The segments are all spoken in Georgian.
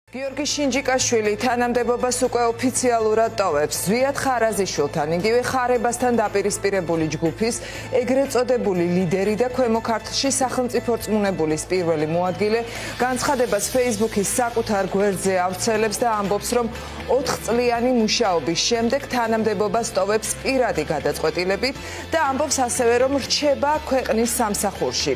გიორგი შინჯიკაშვილი თანამდებობას უკვე ოფიციალურად ტოვებს. ზვიად ხარაზიშვილთან, იგივე ხარებასთან დაპირისპირებული ჯგუფის ეგრეთ წოდებული ლიდერი და ქვემო ქართლში სახელმწიფო რწმუნებულის პირველი მოადგილე განცხადებას Facebook-ის საკუთარ გვერდზე ავრცელებს და ამბობს, რომ 4 წლიანი მუშაობის შემდეგ თანამდებობას ტოვებს პირადი გადაწყვეტილებით და ამბობს ასევე, რომ რჩება ქვეყნის სამსახურში.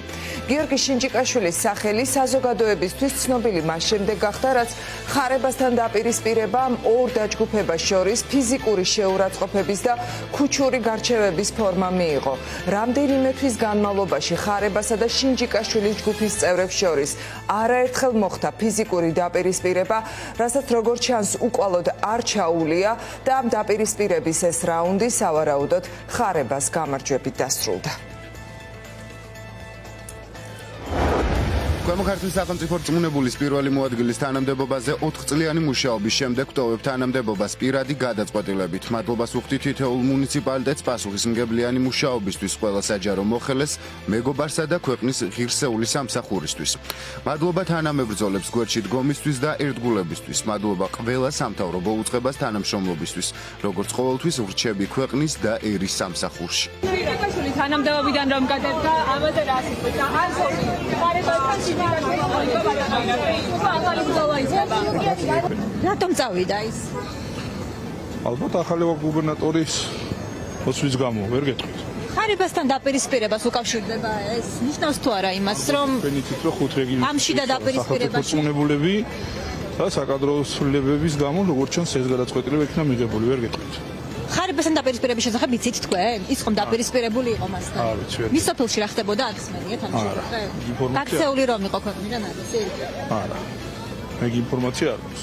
გიორგი შინჯიკაშვილის სახელი საზოგადოებისთვის ცნობილი მას შემდეგ გახდა, რაც ხარებასთან დაპირისპირებამ ორ დაჯგუფებას შორის ფიზიკური შეურაცხყოფების და ქუჩური გარჩევების ფორმა მიიღო. რამდენიმე თვის განმავლობაში ხარებასა და შინჯიკაშვილის ჯგუფის წევრებს შორის არაერთხელ მოხდა ფიზიკური დაპირისპირება, რასაც როგორც ჩანს უკვალოდ არ ჩაუვლია და ამ დაპირისპირების ეს რაუნდი სავარაუდოდ ხარებას გამარჯვებით დასრულდა. ქვემო ქართლის სახელმწიფო რწმუნებულის პირველი მოადგილის თანამდებობაზე 4 წლიანი მუშაობის შემდეგ ტოვებ თანამდებობას პირადი გადაწყვეტილებით. მადლობას ვუხდით თითოეულ მუნიციპალიტეტს პასუხისმგებლიანი მუშაობისთვის, ყველა საჯარო მოხელეს, მეგობარსა და ქვეყნის ღირსეული სამსახურისთვის. მადლობა თანამებრძოლებს გვერდში დგომისთვის და ერთგულებისთვის. მადლობა ყველა სამთავრობო უწყებას თანამშრომლობისთვის, როგორც ყოველთვის ვრჩები ქვეყნის და ერის სამსახურში. თანამდებობიდან რომ გადადგა, ამაზე რა სიტყვა? რატომ წავიდა ის? ალბათ ახალი გუბერნატორის მოსვლის გამო, ვერ გეტყვით. ხარებასთან დაპირისპირებას უკავშირდება ეს? ნიშნავს თუ არა იმას, რომ ფენიცით რომ 5 რეგიონის ამში და დაპირისპირებაში რწმუნებულები და საკადრო ცვლილებების გამო როგორც ჩანს ეს გადაწყვეტილება იქნა მიღებული, ვერ გეტყვით. ხარებასთან დაპირისპირების შესახებ იცით თქვენ? ის ხომ დაპირისპირებული იყო მასთან? არ ვიცი, ვერ მის სოფელში რა ხდებოდა ახსნენიათ ამ შემთხვევაში? ინფორმაცია გაქცეული რომ იყო ქვეყნიდან არის? არა. მე ინფორმაცია არ აქვს.